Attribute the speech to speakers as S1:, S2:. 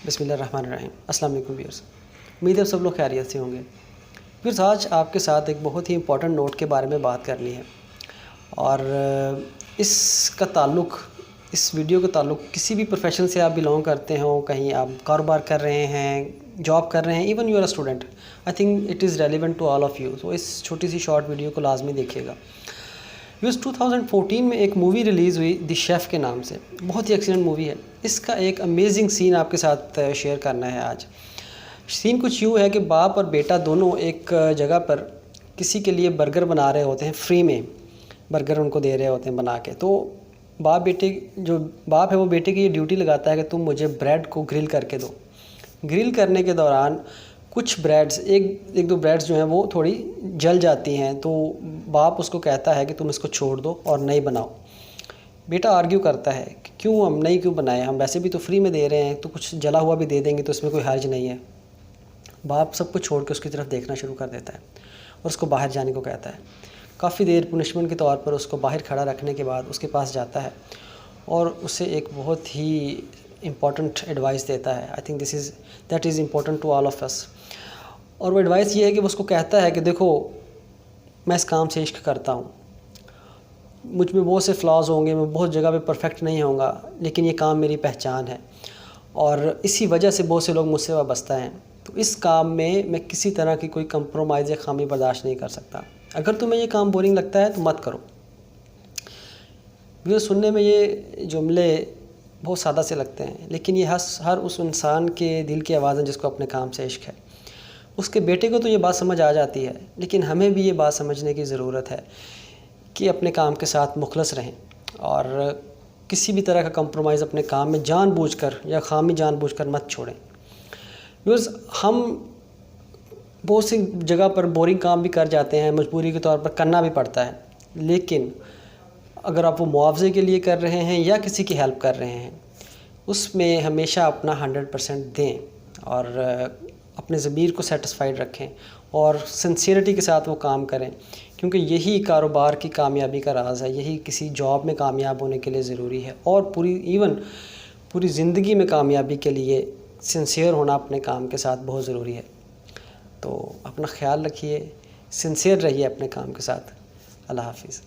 S1: बिस्मिल्लाहिर्रहमानिर्रहीम। अस्सलाम वालेकुम व्यूअर्स, उम्मीद है सब लोग खैरियत से होंगे। व्यूअर्स, आज आपके साथ एक बहुत ही इंपॉर्टेंट नोट के बारे में बात करनी है और इस वीडियो का ताल्लुक़ किसी भी प्रोफेशन से आप बिलोंग करते हो, कहीं आप कारोबार कर रहे हैं, जॉब कर रहे हैं, even you are a student, I think it is relevant to all of you. तो इस छोटी सी शॉर्ट वीडियो को लाजमी देखिएगा। यूज़ 2014 में एक मूवी रिलीज़ हुई द शेफ़ के नाम से, बहुत ही एक्सीलेंट मूवी है। इसका एक अमेजिंग सीन आपके साथ शेयर करना है आज। सीन कुछ यूँ है कि बाप और बेटा दोनों एक जगह पर किसी के लिए बर्गर बना रहे होते हैं, फ्री में बर्गर उनको दे रहे होते हैं बना के। तो बाप है वो बेटे की ये ड्यूटी लगाता है कि तुम मुझे ब्रेड को ग्रिल करके दो। ग्रिल करने के दौरान कुछ ब्रेड्स एक दो ब्रेड्स जो हैं वो थोड़ी जल जाती हैं, तो बाप उसको कहता है कि तुम इसको छोड़ दो और नई बनाओ। बेटा आर्ग्यू करता है कि क्यों हम नई क्यों बनाएं, हम वैसे भी तो फ्री में दे रहे हैं, तो कुछ जला हुआ भी दे देंगे तो इसमें कोई हर्ज नहीं है। बाप सब कुछ छोड़ के उसकी तरफ देखना शुरू कर देता है और उसको बाहर जाने को कहता है। काफ़ी देर पनिशमेंट के तौर पर उसको बाहर खड़ा रखने के बाद उसके पास जाता है और उसे एक बहुत ही इम्पॉर्टेंट एडवाइस देता है। I think that is important to all of us. और वो एडवाइस ये है कि वो उसको कहता है कि देखो, मैं इस काम से इश्क करता हूँ, मुझ में बहुत से फ्लॉज होंगे, मैं बहुत जगह पे परफेक्ट नहीं होऊंगा, लेकिन ये काम मेरी पहचान है और इसी वजह से बहुत से लोग मुझसे वाबस्ता हैं। तो इस काम में मैं किसी तरह की कोई कंप्रोमाइज़ या खामी बर्दाश्त नहीं कर सकता। अगर तुम्हें ये काम बोरिंग लगता है तो मत करो। ये सुनने में ये जुमले बहुत सादा से लगते हैं, लेकिन ये हर उस इंसान के दिल की आवाज़ है जिसको अपने काम से इश्क है। उसके बेटे को तो ये बात समझ आ जाती है, लेकिन हमें भी ये बात समझने की ज़रूरत है कि अपने काम के साथ मुखलस रहें और किसी भी तरह का कंप्रोमाइज़ अपने काम में जानबूझकर या खामी जानबूझकर मत छोड़ें। बिकॉज़ हम बहुत सी जगह पर बोरिंग काम भी कर जाते हैं, मजबूरी के तौर पर करना भी पड़ता है, लेकिन अगर आप वो मुआवजे के लिए कर रहे हैं या किसी की हेल्प कर रहे हैं, उसमें हमेशा अपना 100% दें और अपने ज़मीर को सेटिस्फाइड रखें और सिंसियरिटी के साथ वो काम करें, क्योंकि यही कारोबार की कामयाबी का राज है, यही किसी जॉब में कामयाब होने के लिए ज़रूरी है और पूरी ज़िंदगी में कामयाबी के लिए सिंसियर होना अपने काम के साथ बहुत ज़रूरी है। तो अपना ख्याल रखिए, सिंसियर रहिए अपने काम के साथ। अल्लाह हाफ़िज़।